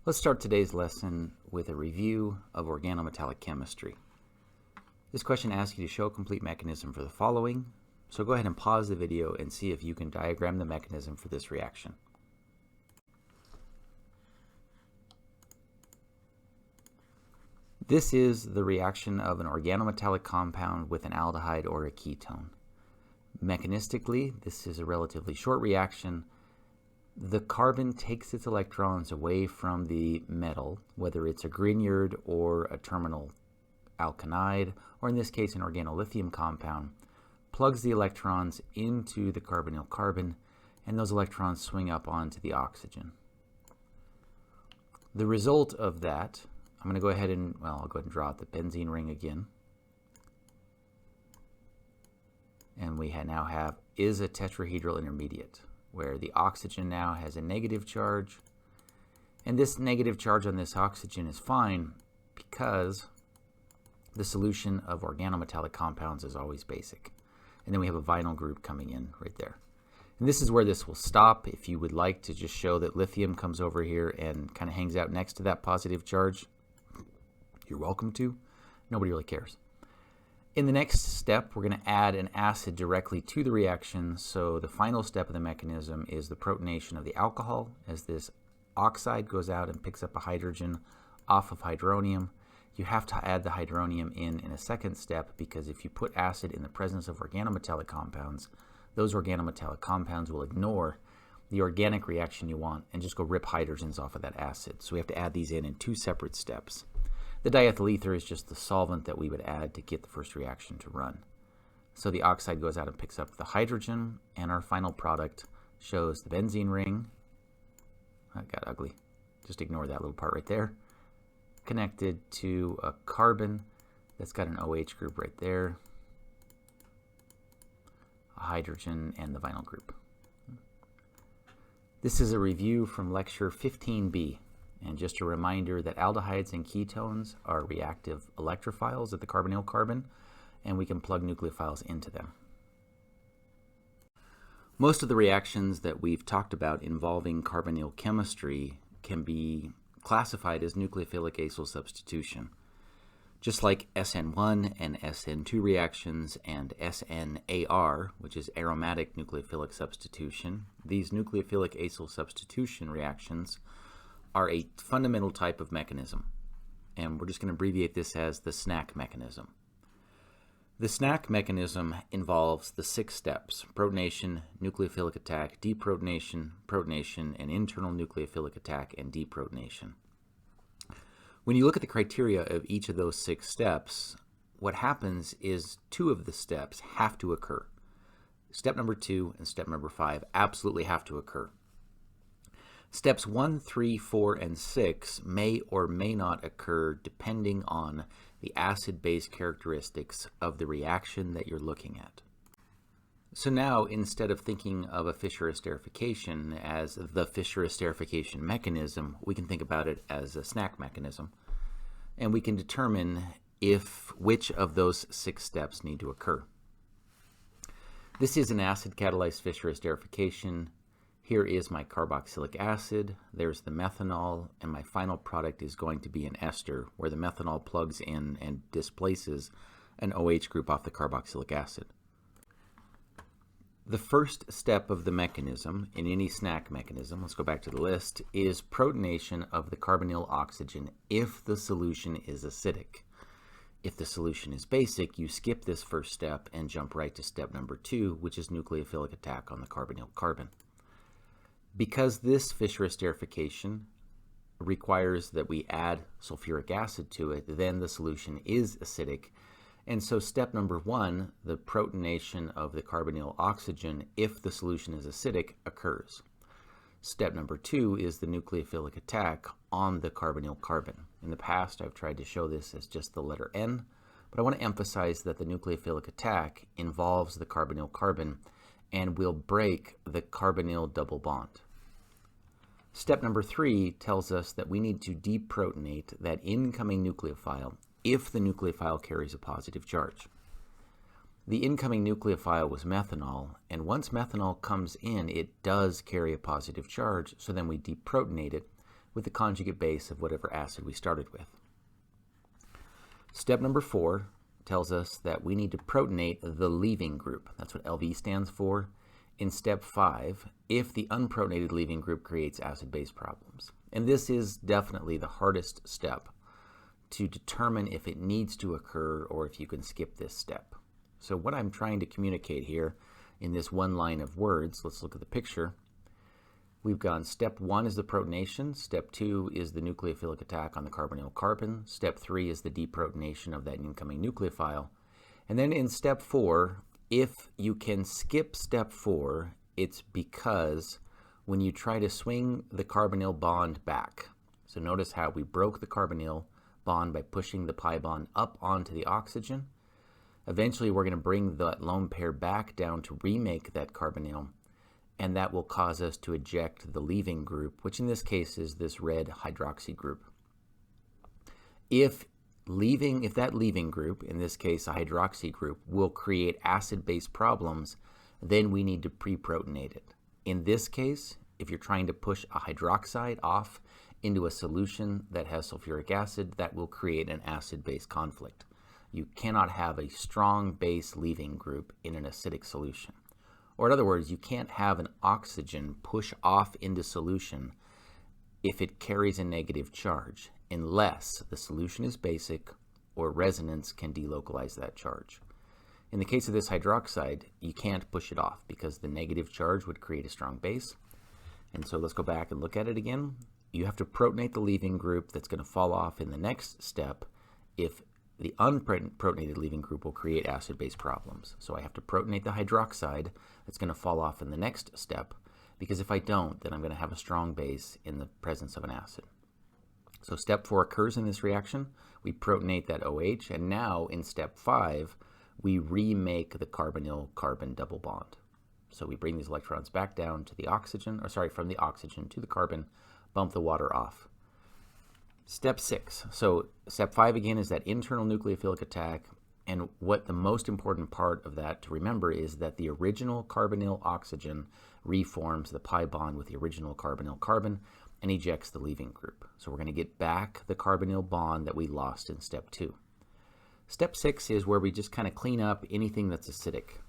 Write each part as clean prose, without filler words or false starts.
Let's start today's lesson with a review of organometallic chemistry. This question asks you to show a complete mechanism for the following, so go ahead and pause the video and see if you can diagram the mechanism for this reaction. This is the reaction of an organometallic compound with an aldehyde or a ketone. Mechanistically, this is a relatively short reaction. The carbon takes its electrons away from the metal, whether it's a Grignard or a terminal alkynide, or in this case an organolithium compound, plugs the electrons into the carbonyl carbon, and those electrons swing up onto the oxygen. The result of that, I'm going to go ahead and, I'll go ahead and draw out the benzene ring again. And we now have is a tetrahedral intermediate, where the oxygen now has a negative charge. And this negative charge on this oxygen is fine because the solution of organometallic compounds is always basic. And then we have a vinyl group coming in right there. And this is where this will stop. If you would like to just show that lithium comes over here and kind of hangs out next to that positive charge, you're welcome to. Nobody really cares. In the next step, we're going to add an acid directly to the reaction. So the final step of the mechanism is the protonation of the alcohol, as this oxide goes out and picks up a hydrogen off of hydronium. You have to add the hydronium in a second step, because if you put acid in the presence of organometallic compounds, those organometallic compounds will ignore the organic reaction you want and just go rip hydrogens off of that acid. So we have to add these in two separate steps. The diethyl ether is just the solvent that we would add to get the first reaction to run. So the oxide goes out and picks up the hydrogen, and our final product shows the benzene ring. That got ugly. Just ignore that little part right there. Connected to a carbon that's got an OH group right there, a hydrogen, and the vinyl group. This is a review from lecture 15B. And just a reminder that aldehydes and ketones are reactive electrophiles at the carbonyl carbon, and we can plug nucleophiles into them. Most of the reactions that we've talked about involving carbonyl chemistry can be classified as nucleophilic acyl substitution. Just like SN1 and SN2 reactions and SNAR, which is aromatic nucleophilic substitution, these nucleophilic acyl substitution reactions are a fundamental type of mechanism, and we're just going to abbreviate this as the SyAc mechanism. The SyAc mechanism involves the 6 steps: protonation, nucleophilic attack, deprotonation, protonation, and internal nucleophilic attack and deprotonation. When you look at the criteria of each of those 6 steps, what happens is 2 of the steps have to occur. Step number 2 and step number 5 absolutely have to occur. Steps 1, 3, 4, and 6 may or may not occur depending on the acid-base characteristics of the reaction that you're looking at. So now, instead of thinking of a Fischer esterification as the Fischer esterification mechanism, we can think about it as a SyAc mechanism, and we can determine which of those 6 steps need to occur. This is an acid-catalyzed Fischer esterification. Here is my carboxylic acid, there's the methanol, and my final product is going to be an ester, where the methanol plugs in and displaces an OH group off the carboxylic acid. The first step of the mechanism, in any SyAc mechanism, let's go back to the list, is protonation of the carbonyl oxygen if the solution is acidic. If the solution is basic, you skip this first step and jump right to step number 2, which is nucleophilic attack on the carbonyl carbon. Because this Fischer esterification requires that we add sulfuric acid to it, then the solution is acidic. And so step number 1, the protonation of the carbonyl oxygen if the solution is acidic, occurs. Step number 2 is the nucleophilic attack on the carbonyl carbon. In the past, I've tried to show this as just the letter N, but I want to emphasize that the nucleophilic attack involves the carbonyl carbon and will break the carbonyl double bond. Step number 3 tells us that we need to deprotonate that incoming nucleophile if the nucleophile carries a positive charge. The incoming nucleophile was methanol, and once methanol comes in, it does carry a positive charge, so then we deprotonate it, with the conjugate base of whatever acid we started with. Step number 4 tells us that we need to protonate the leaving group. That's what LV stands for. In step 5, if the unprotonated leaving group creates acid-base problems. And this is definitely the hardest step to determine if it needs to occur or if you can skip this step. So what I'm trying to communicate here in this one line of words, let's look at the picture. We've gone step 1 is the protonation, step 2 is the nucleophilic attack on the carbonyl carbon, step 3 is the deprotonation of that incoming nucleophile, and then in step 4, if you can skip step 4, it's because when you try to swing the carbonyl bond back, so notice how we broke the carbonyl bond by pushing the pi bond up onto the oxygen. Eventually we're going to bring that lone pair back down to remake that carbonyl, and that will cause us to eject the leaving group, which in this case is this red hydroxy group. If that leaving group, in this case a hydroxy group, will create acid-base problems, then we need to pre-protonate it. In this case, if you're trying to push a hydroxide off into a solution that has sulfuric acid, that will create an acid-base conflict. You cannot have a strong base leaving group in an acidic solution. Or in other words, you can't have an oxygen push off into solution if it carries a negative charge, unless the solution is basic or resonance can delocalize that charge. In the case of this hydroxide, you can't push it off because the negative charge would create a strong base. And so let's go back and look at it again. You have to protonate the leaving group that's going to fall off in the next step if the unprotonated leaving group will create acid-base problems. So I have to protonate the hydroxide that's going to fall off in the next step, because if I don't, then I'm going to have a strong base in the presence of an acid. So step 4 occurs in this reaction. We protonate that OH, and now in step 5, we remake the carbonyl-carbon double bond. So we bring these electrons back down to the oxygen, from the oxygen to the carbon, bump the water off. Step 6. So step 5 again is that internal nucleophilic attack, and what the most important part of that to remember is that the original carbonyl oxygen reforms the pi bond with the original carbonyl carbon and ejects the leaving group. So we're going to get back the carbonyl bond that we lost in step 2. Step 6 is where we just kind of clean up anything that's acidic.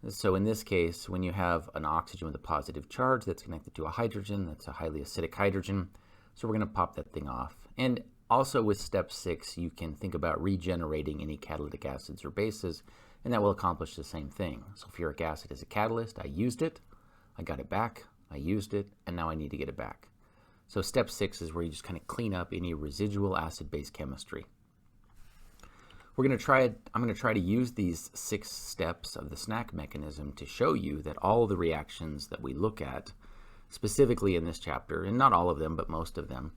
So in this case, when you have an oxygen with a positive charge that's connected to a hydrogen, that's a highly acidic hydrogen, so we're going to pop that thing off. And also with step 6, you can think about regenerating any catalytic acids or bases, and that will accomplish the same thing. Sulfuric acid is a catalyst. I used it, I got it back, I used it, and now I need to get it back. So step 6 is where you just kind of clean up any residual acid-base chemistry. I'm going to try to use these 6 steps of the SyAc mechanism to show you that all the reactions that we look at, specifically in this chapter, and not all of them, but most of them,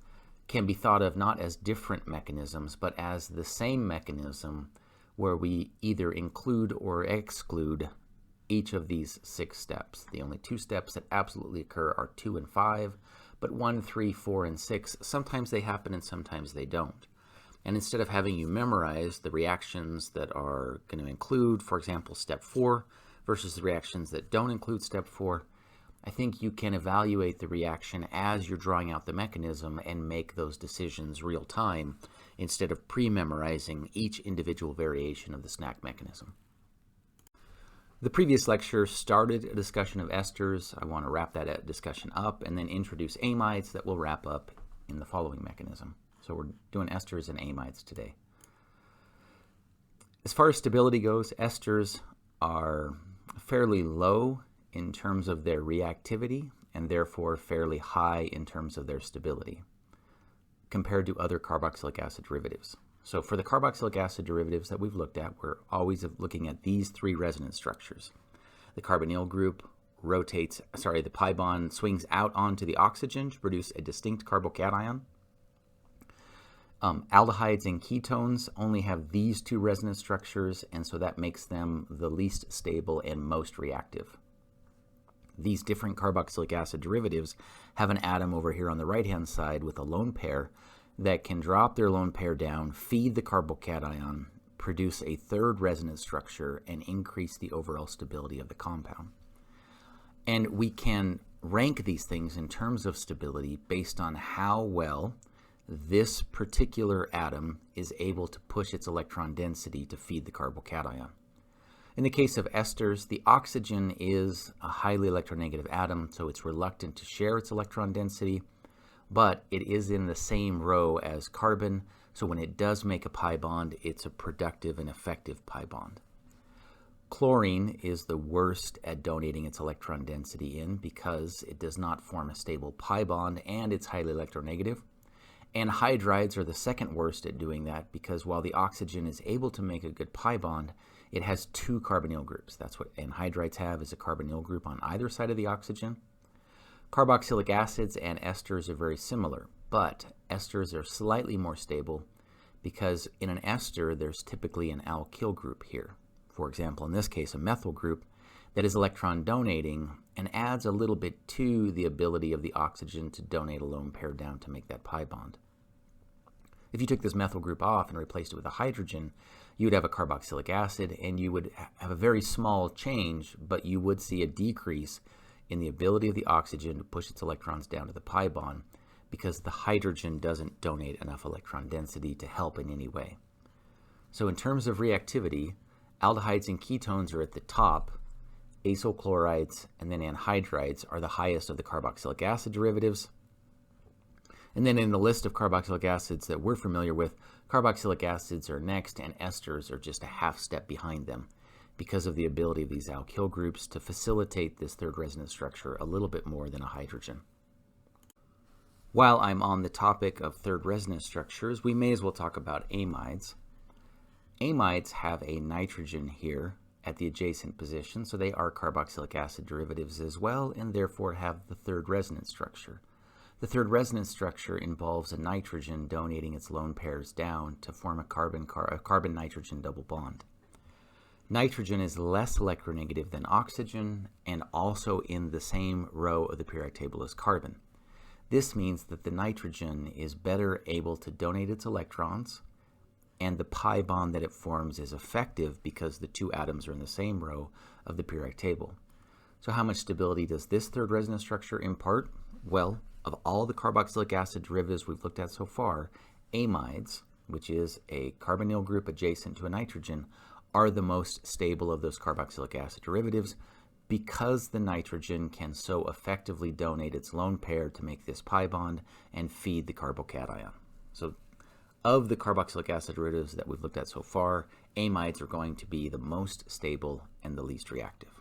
can be thought of not as different mechanisms, but as the same mechanism where we either include or exclude each of these 6 steps. The only 2 steps that absolutely occur are 2 and 5, but 1, 3, 4, and 6, sometimes they happen and sometimes they don't. And instead of having you memorize the reactions that are going to include, for example, step 4 versus the reactions that don't include step 4, I think you can evaluate the reaction as you're drawing out the mechanism and make those decisions real time instead of pre-memorizing each individual variation of the SyAc mechanism. The previous lecture started a discussion of esters. I want to wrap that discussion up and then introduce amides that will wrap up in the following mechanism. So we're doing esters and amides today. As far as stability goes, esters are fairly low in terms of their reactivity and therefore fairly high in terms of their stability compared to other carboxylic acid derivatives. So for the carboxylic acid derivatives that we've looked at, we're always looking at these 3 resonance structures. The carbonyl group the pi bond swings out onto the oxygen to produce a distinct carbocation. Aldehydes and ketones only have these 2 resonance structures, and so that makes them the least stable and most reactive. These different carboxylic acid derivatives have an atom over here on the right-hand side with a lone pair that can drop their lone pair down, feed the carbocation, produce a 3rd resonance structure, and increase the overall stability of the compound. And we can rank these things in terms of stability based on how well this particular atom is able to push its electron density to feed the carbocation. In the case of esters, the oxygen is a highly electronegative atom, so it's reluctant to share its electron density, but it is in the same row as carbon, so when it does make a pi bond, it's a productive and effective pi bond. Chlorine is the worst at donating its electron density in because it does not form a stable pi bond and it's highly electronegative. Anhydrides are the second worst at doing that because while the oxygen is able to make a good pi bond, it has two carbonyl groups. That's what anhydrides have, is a carbonyl group on either side of the oxygen. Carboxylic acids and esters are very similar, but esters are slightly more stable because in an ester there's typically an alkyl group here. For example, in this case, a methyl group that is electron donating and adds a little bit to the ability of the oxygen to donate a lone pair down to make that pi bond. If you took this methyl group off and replaced it with a hydrogen, you would have a carboxylic acid, and you would have a very small change, but you would see a decrease in the ability of the oxygen to push its electrons down to the pi bond because the hydrogen doesn't donate enough electron density to help in any way. So in terms of reactivity, aldehydes and ketones are at the top, acyl chlorides and then anhydrides are the highest of the carboxylic acid derivatives. And then in the list of carboxylic acids that we're familiar with, carboxylic acids are next and esters are just a half step behind them because of the ability of these alkyl groups to facilitate this third resonance structure a little bit more than a hydrogen. While I'm on the topic of third resonance structures, we may as well talk about amides. Amides have a nitrogen here at the adjacent position, so they are carboxylic acid derivatives as well and therefore have the third resonance structure. The third resonance structure involves a nitrogen donating its lone pairs down to form a carbon-nitrogen double bond. Nitrogen is less electronegative than oxygen and also in the same row of the periodic table as carbon. This means that the nitrogen is better able to donate its electrons, and the pi bond that it forms is effective because the two atoms are in the same row of the periodic table. So how much stability does this third resonance structure impart? Well, of all the carboxylic acid derivatives we've looked at so far, amides, which is a carbonyl group adjacent to a nitrogen, are the most stable of those carboxylic acid derivatives because the nitrogen can so effectively donate its lone pair to make this pi bond and feed the carbocation. So of the carboxylic acid derivatives that we've looked at so far, amides are going to be the most stable and the least reactive.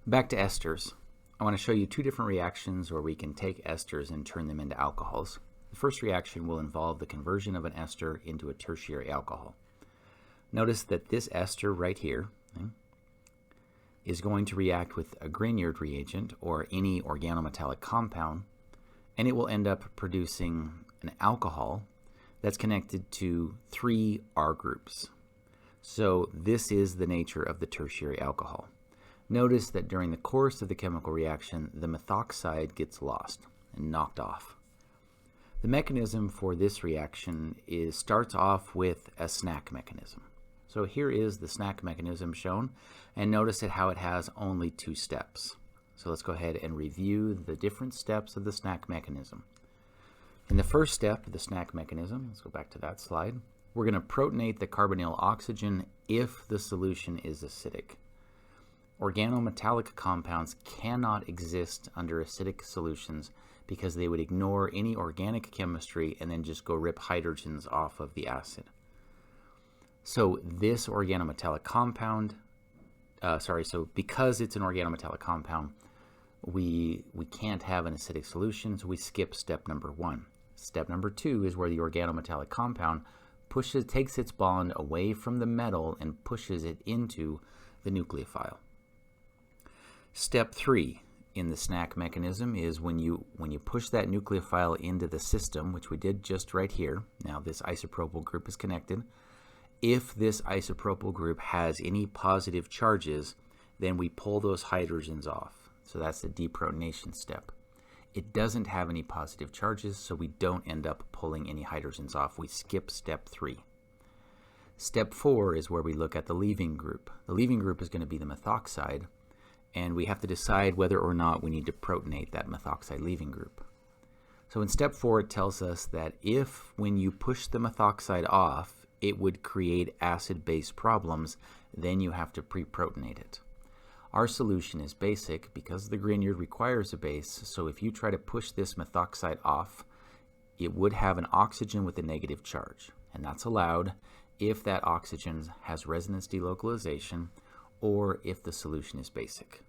Back to esters. I want to show you two different reactions where we can take esters and turn them into alcohols. The first reaction will involve the conversion of an ester into a tertiary alcohol. Notice that this ester right here is going to react with a Grignard reagent or any organometallic compound, and it will end up producing an alcohol that's connected to 3 R groups. So this is the nature of the tertiary alcohol. Notice that during the course of the chemical reaction, the methoxide gets lost and knocked off. The mechanism for this reaction starts off with a SyAc mechanism. So here is the SyAc mechanism shown, and notice how it has only 2 steps. So let's go ahead and review the different steps of the SyAc mechanism. In the first step of the SyAc mechanism, let's go back to that slide, we're going to protonate the carbonyl oxygen if the solution is acidic. Organometallic compounds cannot exist under acidic solutions because they would ignore any organic chemistry and then just go rip hydrogens off of the acid. So this organometallic compound, because it's an organometallic compound, we can't have an acidic solution, so we skip step number 1. Step number 2 is where the organometallic compound takes its bond away from the metal and pushes it into the nucleophile. Step 3 in the SyAc mechanism is when you push that nucleophile into the system, which we did just right here. Now this isopropyl group is connected. If this isopropyl group has any positive charges, then we pull those hydrogens off. So that's the deprotonation step. It doesn't have any positive charges, so we don't end up pulling any hydrogens off. We skip step 3. Step 4 is where we look at the leaving group. The leaving group is going to be the methoxide, and we have to decide whether or not we need to protonate that methoxide leaving group. So in step 4, it tells us that if when you push the methoxide off, it would create acid-base problems, then you have to pre-protonate it. Our solution is basic because the Grignard requires a base, so if you try to push this methoxide off, it would have an oxygen with a negative charge, and that's allowed if that oxygen has resonance delocalization or if the solution is basic.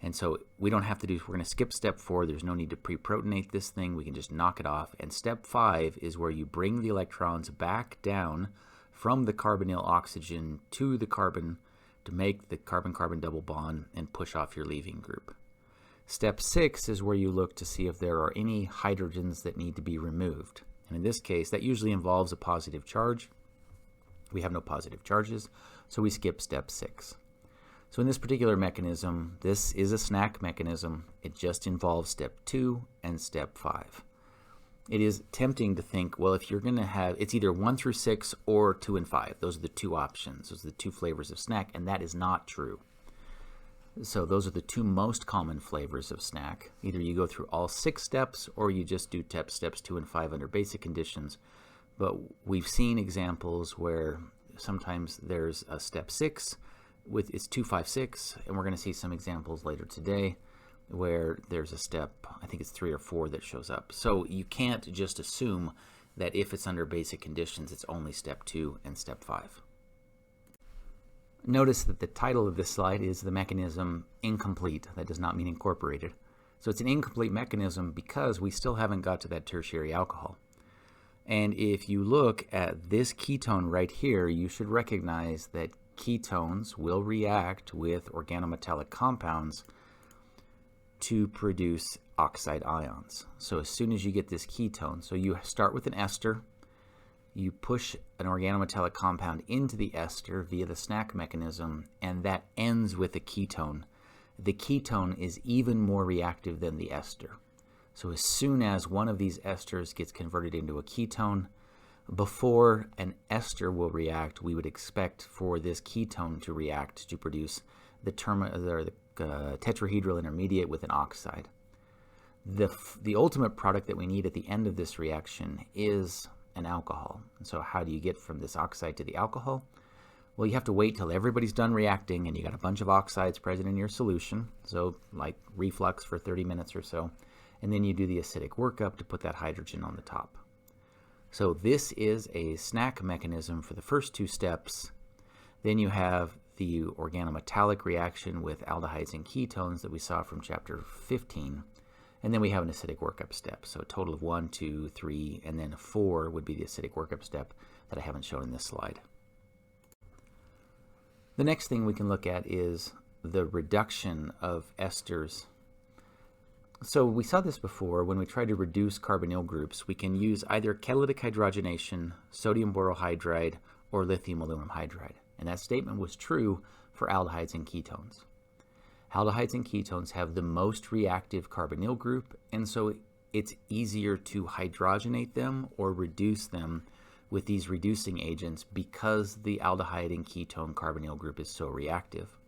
And so we don't have to do, we're going to skip step 4. There's no need to pre-protonate this thing. We can just knock it off. And step 5 is where you bring the electrons back down from the carbonyl oxygen to the carbon to make the carbon-carbon double bond and push off your leaving group. Step 6 is where you look to see if there are any hydrogens that need to be removed. And in this case, that usually involves a positive charge. We have no positive charges, so we skip step 6. So in this particular mechanism, this is a SyAc mechanism. It just involves step 2 and step 5. It is tempting to think, well, if you're going to have, it's either 1 through 6 or 2 and 5. Those are the two options. Those are the two flavors of SyAc, and that is not true. So those are the two most common flavors of SyAc. Either you go through all 6 steps or you just do steps 2 and 5 under basic conditions. But we've seen examples where sometimes there's a step 6 with it's 2, 5, 6, and we're going to see some examples later today where there's a step, I think it's 3 or 4 that shows up. So you can't just assume that if it's under basic conditions, it's only step 2 and step 5. Notice that the title of this slide is the mechanism incomplete. That does not mean incorporated. So it's an incomplete mechanism because we still haven't got to that tertiary alcohol. And if you look at this ketone right here, you should recognize that ketones will react with organometallic compounds to produce oxide ions. So as soon as you get this ketone, so you start with an ester, you push an organometallic compound into the ester via the SyAc mechanism, and that ends with a ketone. The ketone is even more reactive than the ester. So as soon as one of these esters gets converted into a ketone, before an ester will react, we would expect for this ketone to react to produce the tetrahedral intermediate with an oxide. The ultimate product that we need at the end of this reaction is an alcohol. And so how do you get from this oxide to the alcohol? Well, you have to wait till everybody's done reacting and you got a bunch of oxides present in your solution, so like reflux for 30 minutes or so, and then you do the acidic workup to put that hydrogen on the top. So this is a SyAc mechanism for the first 2 steps. Then you have the organometallic reaction with aldehydes and ketones that we saw from chapter 15. And then we have an acidic workup step. So a total of 1, 2, 3, and then 4 would be the acidic workup step that I haven't shown in this slide. The next thing we can look at is the reduction of esters. So we saw this before. When we try to reduce carbonyl groups, we can use either catalytic hydrogenation, sodium borohydride, or lithium aluminum hydride. And that statement was true for aldehydes and ketones. Aldehydes and ketones have the most reactive carbonyl group, and so it's easier to hydrogenate them or reduce them with these reducing agents because the aldehyde and ketone carbonyl group is so reactive.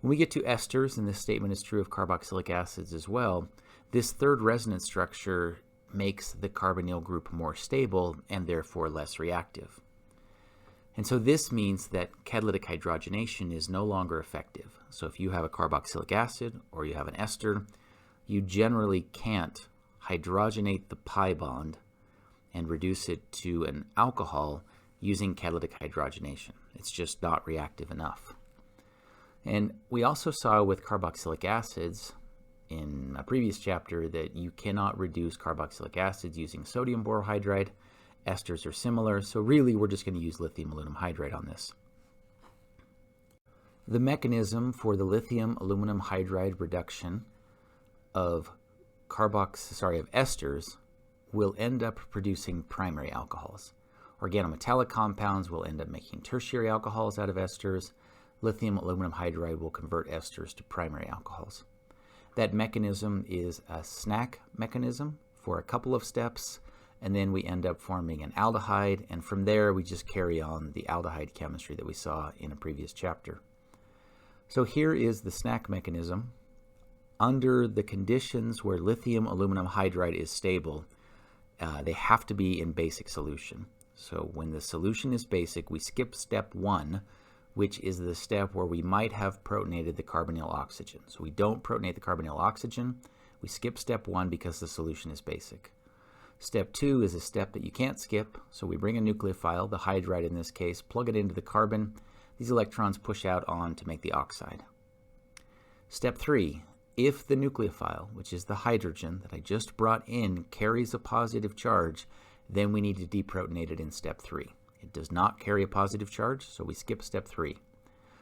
When we get to esters, and this statement is true of carboxylic acids as well, this third resonance structure makes the carbonyl group more stable and therefore less reactive. And so this means that catalytic hydrogenation is no longer effective. So if you have a carboxylic acid or you have an ester, you generally can't hydrogenate the pi bond and reduce it to an alcohol using catalytic hydrogenation. It's just not reactive enough. And we also saw with carboxylic acids in a previous chapter that you cannot reduce carboxylic acids using sodium borohydride. Esters are similar, so really we're just going to use lithium aluminum hydride on this. The mechanism for the lithium aluminum hydride reduction of esters will end up producing primary alcohols. Organometallic compounds will end up making tertiary alcohols out of esters. Lithium aluminum hydride will convert esters to primary alcohols. That mechanism is a SyAc mechanism for a couple of steps, and then we end up forming an aldehyde, and from there we just carry on the aldehyde chemistry that we saw in a previous chapter. So here is the SyAc mechanism. Under the conditions where lithium aluminum hydride is stable, they have to be in basic solution. So when the solution is basic, we skip step 1, which is the step where we might have protonated the carbonyl oxygen. So we don't protonate the carbonyl oxygen. We skip step 1 because the solution is basic. Step 2 is a step that you can't skip. So we bring a nucleophile, the hydride in this case, plug it into the carbon. These electrons push out on to make the oxide. Step 3, if the nucleophile, which is the hydrogen that I just brought in, carries a positive charge, then we need to deprotonate it in step 3. It does not carry a positive charge, so we skip step 3.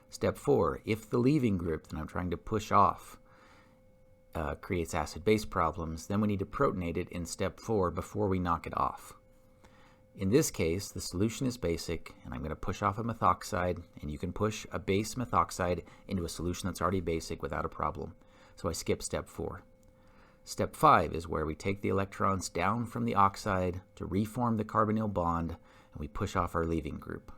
Step 4, if the leaving group that I'm trying to push off creates acid-base problems, then we need to protonate it in step 4 before we knock it off. In this case, the solution is basic, and I'm going to push off a methoxide, and you can push a base methoxide into a solution that's already basic without a problem. So I skip step 4. Step 5 is where we take the electrons down from the oxide to reform the carbonyl bond, and we push off our leaving group.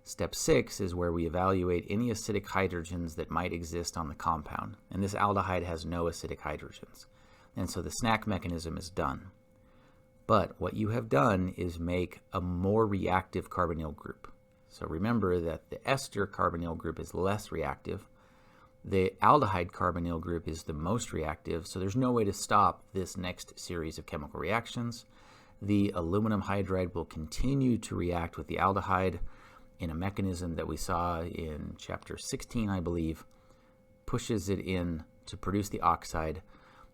Step 6 is where we evaluate any acidic hydrogens that might exist on the compound, and this aldehyde has no acidic hydrogens. And so the SyAc mechanism is done. But what you have done is make a more reactive carbonyl group. So remember that the ester carbonyl group is less reactive. The aldehyde carbonyl group is the most reactive, so there's no way to stop this next series of chemical reactions. The aluminum hydride will continue to react with the aldehyde in a mechanism that we saw in chapter 16, I believe, pushes it in to produce the oxide.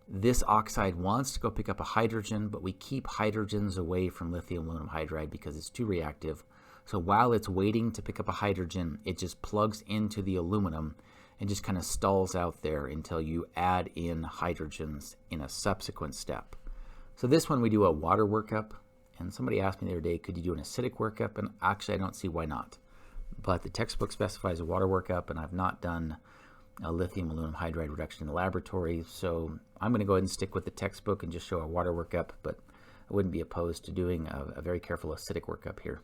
This oxide wants to go pick up a hydrogen, but we keep hydrogens away from lithium aluminum hydride because it's too reactive. So while it's waiting to pick up a hydrogen, it just plugs into the aluminum and just kind of stalls out there until you add in hydrogens in a subsequent step. So this one we do a water workup, and somebody asked me the other day, could you do an acidic workup? And actually I don't see why not. But the textbook specifies a water workup, and I've not done a lithium aluminum hydride reduction in the laboratory, so I'm going to go ahead and stick with the textbook and just show a water workup, but I wouldn't be opposed to doing a very careful acidic workup here.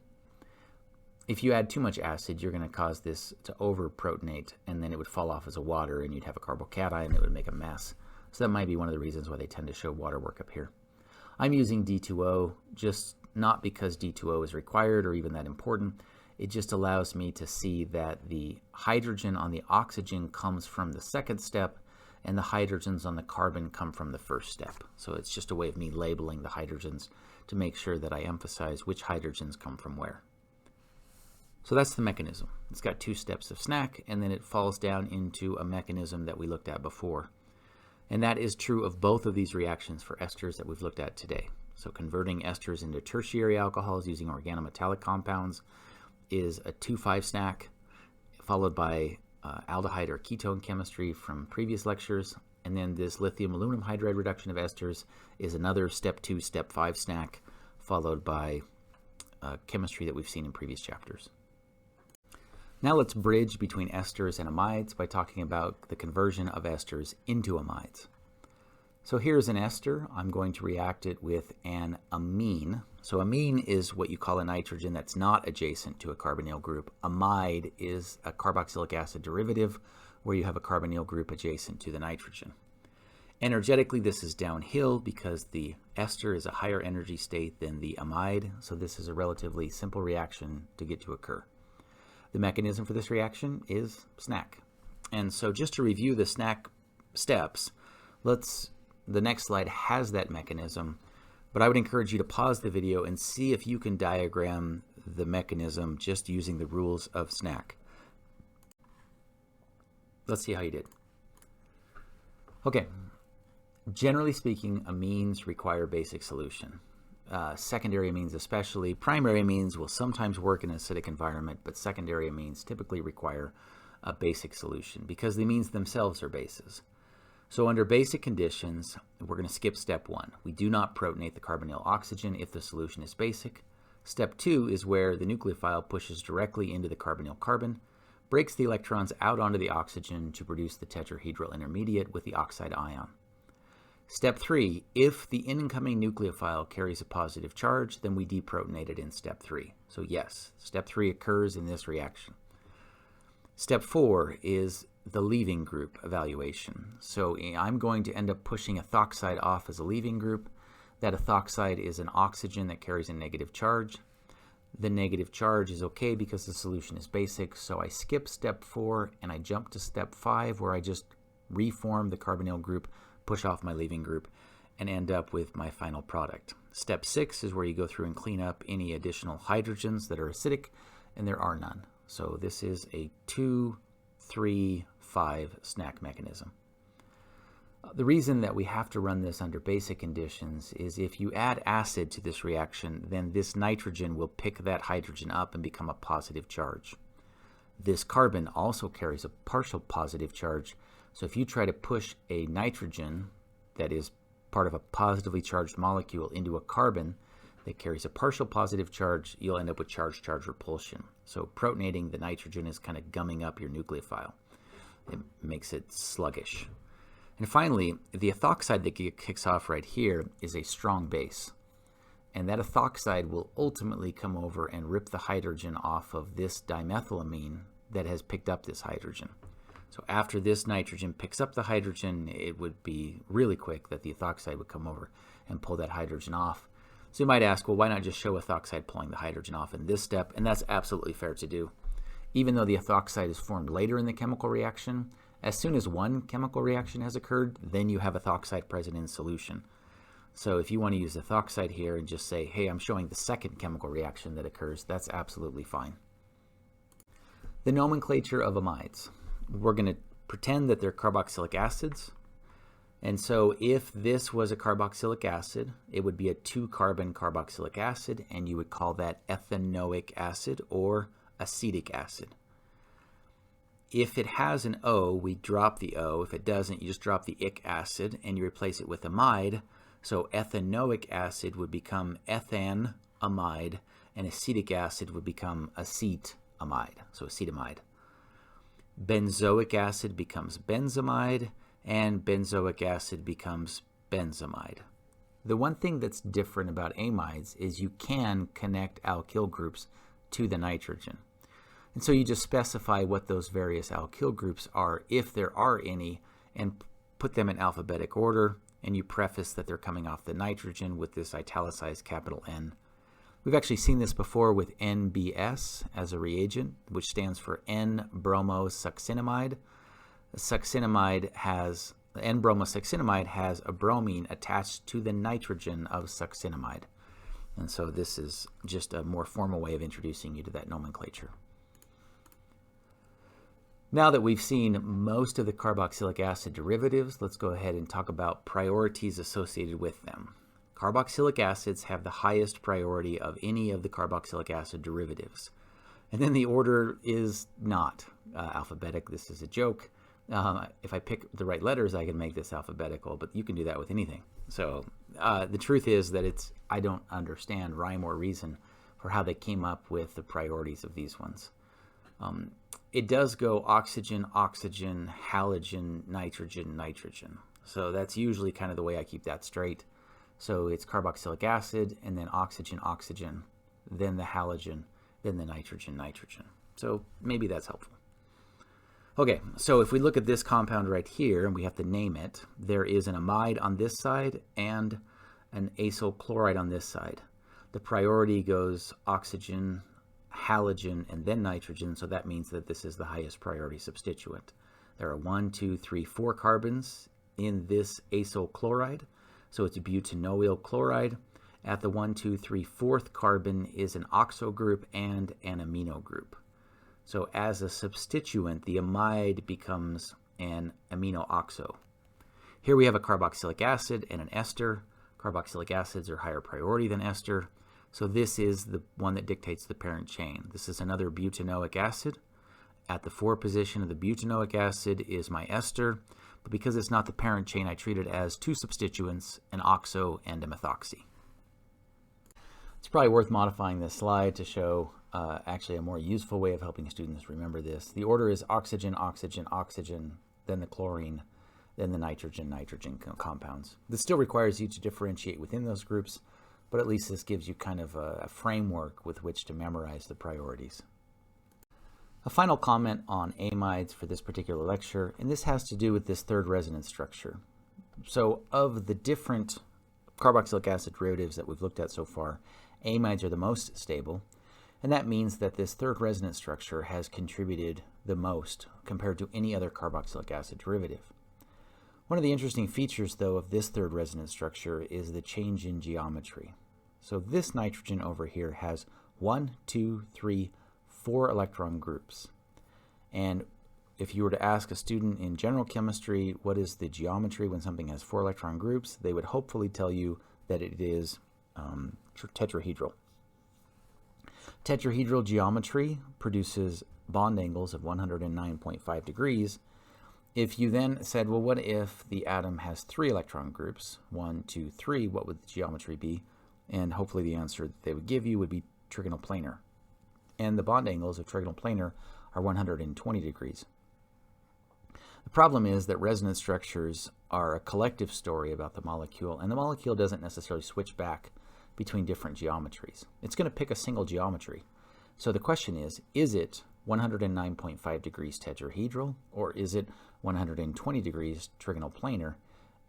If you add too much acid, you're going to cause this to over-protonate, and then it would fall off as a water, and you'd have a carbocation that would make a mess. So that might be one of the reasons why they tend to show water workup here. I'm using D2O, just not because D2O is required or even that important. It just allows me to see that the hydrogen on the oxygen comes from the second step, and the hydrogens on the carbon come from the first step. So it's just a way of me labeling the hydrogens to make sure that I emphasize which hydrogens come from where. So that's the mechanism. It's got 2 steps of SyAc, and then it falls down into a mechanism that we looked at before. And that is true of both of these reactions for esters that we've looked at today. So converting esters into tertiary alcohols using organometallic compounds is a 2,5 SyAc, followed by aldehyde or ketone chemistry from previous lectures. And then this lithium aluminum hydride reduction of esters is another step 2, step 5 SyAc, followed by chemistry that we've seen in previous chapters. Now let's bridge between esters and amides by talking about the conversion of esters into amides. So here's an ester. I'm going to react it with an amine. So amine is what you call a nitrogen that's not adjacent to a carbonyl group. Amide is a carboxylic acid derivative where you have a carbonyl group adjacent to the nitrogen. Energetically, this is downhill because the ester is a higher energy state than the amide, so this is a relatively simple reaction to get to occur. The mechanism for this reaction is SyAc. And so just to review the SyAc steps, the next slide has that mechanism, but I would encourage you to pause the video and see if you can diagram the mechanism just using the rules of SyAc. Let's see how you did. Okay, generally speaking, amines require basic solution. Secondary amines especially. Primary amines will sometimes work in an acidic environment, but secondary amines typically require a basic solution because the amines themselves are bases. So under basic conditions, we're going to skip step 1. We do not protonate the carbonyl oxygen if the solution is basic. Step 2 is where the nucleophile pushes directly into the carbonyl carbon, breaks the electrons out onto the oxygen to produce the tetrahedral intermediate with the oxide ion. Step 3, if the incoming nucleophile carries a positive charge, then we deprotonate it in step 3. So yes, step 3 occurs in this reaction. Step 4 is the leaving group evaluation. So I'm going to end up pushing ethoxide off as a leaving group. That ethoxide is an oxygen that carries a negative charge. The negative charge is okay because the solution is basic, so I skip step 4 and I jump to step 5 where I just reform the carbonyl group, push off my leaving group, and end up with my final product. Step 6 is where you go through and clean up any additional hydrogens that are acidic, and there are none. So this is a 2, 3, 5 SyAc mechanism. The reason that we have to run this under basic conditions is if you add acid to this reaction, then this nitrogen will pick that hydrogen up and become a positive charge. This carbon also carries a partial positive charge, so if you try to push a nitrogen that is part of a positively charged molecule into a carbon that carries a partial positive charge, you'll end up with charge-charge repulsion. So protonating the nitrogen is kind of gumming up your nucleophile. It makes it sluggish. And finally, the ethoxide that kicks off right here is a strong base. And that ethoxide will ultimately come over and rip the hydrogen off of this dimethylamine that has picked up this hydrogen. So after this nitrogen picks up the hydrogen, it would be really quick that the ethoxide would come over and pull that hydrogen off. So you might ask, well, why not just show ethoxide pulling the hydrogen off in this step? And that's absolutely fair to do. Even though the ethoxide is formed later in the chemical reaction, as soon as one chemical reaction has occurred, then you have ethoxide present in solution. So if you want to use ethoxide here and just say, hey, I'm showing the second chemical reaction that occurs, that's absolutely fine. The nomenclature of amides. We're going to pretend that they're carboxylic acids. And so if this was a carboxylic acid, it would be a 2-carbon carboxylic acid, and you would call that ethanoic acid or acetic acid. If it has an O, we drop the O. If it doesn't, you just drop the ic acid and you replace it with amide. So ethanoic acid would become ethan amide, and acetic acid would become acetamide, so acetamide. Benzoic acid becomes benzamide, and benzoic acid becomes benzamide. The one thing that's different about amides is you can connect alkyl groups to the nitrogen. And so you just specify what those various alkyl groups are, if there are any, and put them in alphabetic order, and you preface that they're coming off the nitrogen with this italicized capital N. We've actually seen this before with NBS as a reagent, which stands for N-bromosuccinimide. N-bromosuccinimide has a bromine attached to the nitrogen of succinimide. And so this is just a more formal way of introducing you to that nomenclature. Now that we've seen most of the carboxylic acid derivatives, let's go ahead and talk about priorities associated with them. Carboxylic acids have the highest priority of any of the carboxylic acid derivatives. And then the order is not alphabetic. This is a joke. If I pick the right letters, I can make this alphabetical, but you can do that with anything. So the truth is that I don't understand rhyme or reason for how they came up with the priorities of these ones. It does go oxygen, oxygen, halogen, nitrogen, nitrogen. So that's usually kind of the way I keep that straight. So it's carboxylic acid, and then oxygen, oxygen, then the halogen, then the nitrogen, nitrogen. So maybe that's helpful. Okay, so if we look at this compound right here, and we have to name it, there is an amide on this side and an acyl chloride on this side. The priority goes oxygen, halogen, and then nitrogen, so that means that this is the highest priority substituent. There are 1, 2, 3, 4 carbons in this acyl chloride, so it's a butanoyl chloride. At the 1, 2, 3, 4th carbon is an oxo group and an amino group. So as a substituent, the amide becomes an amino-oxo. Here we have a carboxylic acid and an ester. Carboxylic acids are higher priority than ester. So this is the one that dictates the parent chain. This is another butanoic acid. At the 4 position of the butanoic acid is my ester, but because it's not the parent chain, I treat it as 2 substituents, an oxo and a methoxy. It's probably worth modifying this slide to show actually a more useful way of helping students remember this. The order is oxygen, oxygen, oxygen, then the chlorine, then the nitrogen, nitrogen compounds. This still requires you to differentiate within those groups, but at least this gives you kind of a framework with which to memorize the priorities. A final comment on amides for this particular lecture, and this has to do with this third resonance structure. So of the different carboxylic acid derivatives that we've looked at so far, amides are the most stable, and that means that this third resonance structure has contributed the most compared to any other carboxylic acid derivative. One of the interesting features, though, of this third resonance structure is the change in geometry. So this nitrogen over here has 1, 2, 3, 4 electron groups. And if you were to ask a student in general chemistry what is the geometry when something has 4 electron groups, they would hopefully tell you that it is tetrahedral. Tetrahedral geometry produces bond angles of 109.5 degrees. If you then said, well, what if the atom has 3 electron groups, 1, 2, 3, what would the geometry be? And hopefully the answer that they would give you would be trigonal planar. And the bond angles of trigonal planar are 120 degrees. The problem is that resonance structures are a collective story about the molecule, and the molecule doesn't necessarily switch back between different geometries. It's going to pick a single geometry. So the question is it 109.5 degrees tetrahedral, or is it 120 degrees trigonal planar?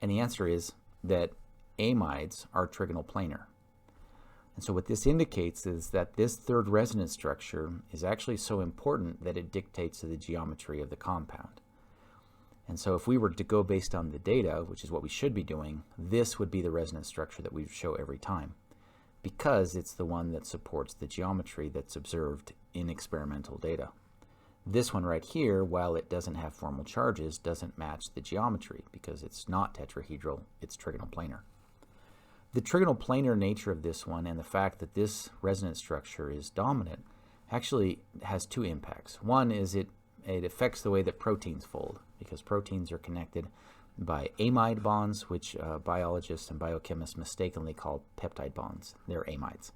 And the answer is that amides are trigonal planar. And so what this indicates is that this third resonance structure is actually so important that it dictates the geometry of the compound. And so if we were to go based on the data, which is what we should be doing, this would be the resonance structure that we show every time, because it's the one that supports the geometry that's observed in experimental data. This one right here, while it doesn't have formal charges, doesn't match the geometry because it's not tetrahedral, it's trigonal planar. The trigonal planar nature of this one and the fact that this resonance structure is dominant actually has 2 impacts. One is it affects the way that proteins fold, because proteins are connected by amide bonds, which biologists and biochemists mistakenly call peptide bonds. They're amides.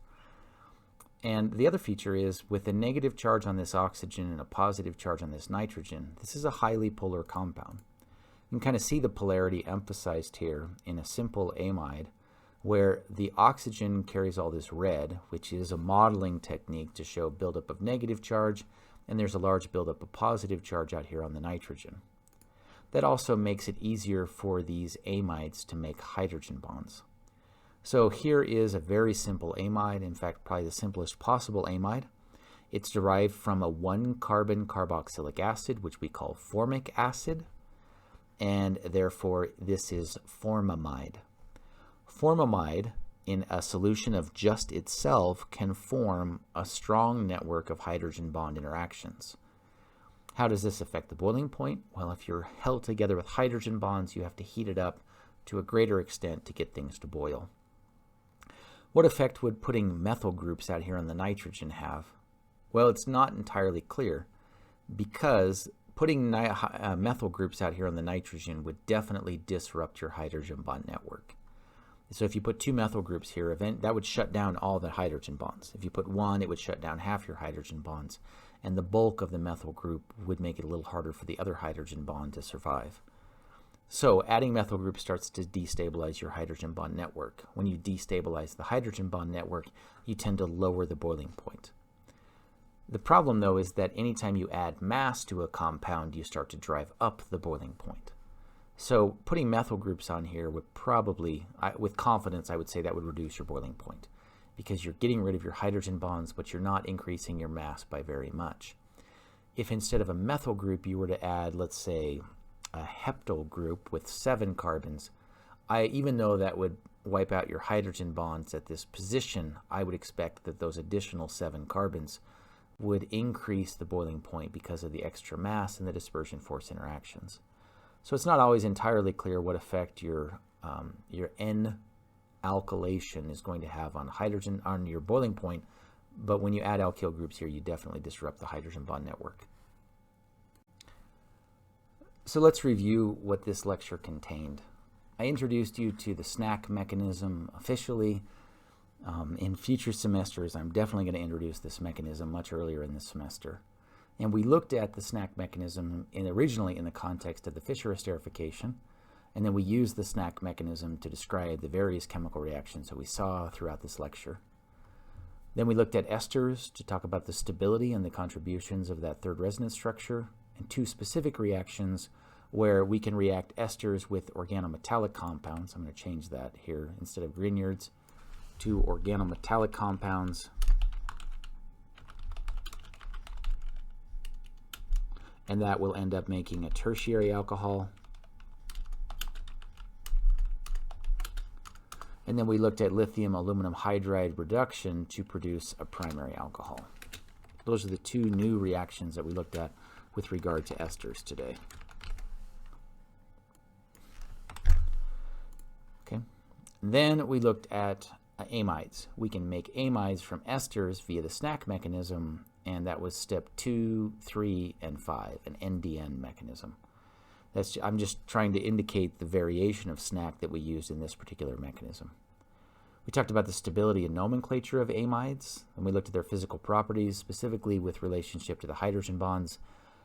And the other feature is with a negative charge on this oxygen and a positive charge on this nitrogen, this is a highly polar compound. You can kind of see the polarity emphasized here in a simple amide, where the oxygen carries all this red, which is a modeling technique to show buildup of negative charge, and there's a large buildup of positive charge out here on the nitrogen. That also makes it easier for these amides to make hydrogen bonds. So here is a very simple amide, in fact probably the simplest possible amide. It's derived from a 1-carbon carboxylic acid, which we call formic acid, and therefore this is formamide. Formamide, in a solution of just itself, can form a strong network of hydrogen bond interactions. How does this affect the boiling point? Well, if you're held together with hydrogen bonds, you have to heat it up to a greater extent to get things to boil. What effect would putting methyl groups out here on the nitrogen have? Well, it's not entirely clear, because putting methyl groups out here on the nitrogen would definitely disrupt your hydrogen bond network. So if you put 2 methyl groups here, that would shut down all the hydrogen bonds. If you put 1, it would shut down half your hydrogen bonds, and the bulk of the methyl group would make it a little harder for the other hydrogen bond to survive. So adding methyl groups starts to destabilize your hydrogen bond network. When you destabilize the hydrogen bond network, you tend to lower the boiling point. The problem, though, is that anytime you add mass to a compound, you start to drive up the boiling point. So putting methyl groups on here would probably, with confidence, I would say that would reduce your boiling point, because you're getting rid of your hydrogen bonds, but you're not increasing your mass by very much. If instead of a methyl group you were to add, let's say, a heptyl group with 7 carbons, even though that would wipe out your hydrogen bonds at this position, I would expect that those additional 7 carbons would increase the boiling point because of the extra mass and the dispersion force interactions. So it's not always entirely clear what effect your N-alkylation is going to have on hydrogen, on your boiling point, but when you add alkyl groups here, you definitely disrupt the hydrogen bond network. So let's review what this lecture contained. I introduced you to the SyAc mechanism officially. In future semesters, I'm definitely going to introduce this mechanism much earlier in this semester. And we looked at the SyAc mechanism originally in the context of the Fischer esterification, and then we used the SyAc mechanism to describe the various chemical reactions that we saw throughout this lecture. Then we looked at esters to talk about the stability and the contributions of that third resonance structure, and 2 specific reactions where we can react esters with organometallic compounds. I'm going to change that here instead of Grignards to organometallic compounds. And that will end up making a tertiary alcohol. And then we looked at lithium aluminum hydride reduction to produce a primary alcohol. Those are the 2 new reactions that we looked at with regard to esters today. Okay. Then we looked at amides. We can make amides from esters via the SyAc mechanism, and that was step 2, 3, and 5, an NDN mechanism. I'm just trying to indicate the variation of SyAc that we used in this particular mechanism. We talked about the stability and nomenclature of amides, and we looked at their physical properties, specifically with relationship to the hydrogen bonds.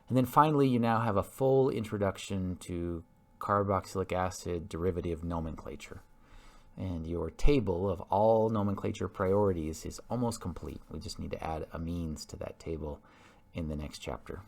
And then finally, you now have a full introduction to carboxylic acid derivative nomenclature. And your table of all nomenclature priorities is almost complete. We just need to add amines to that table in the next chapter.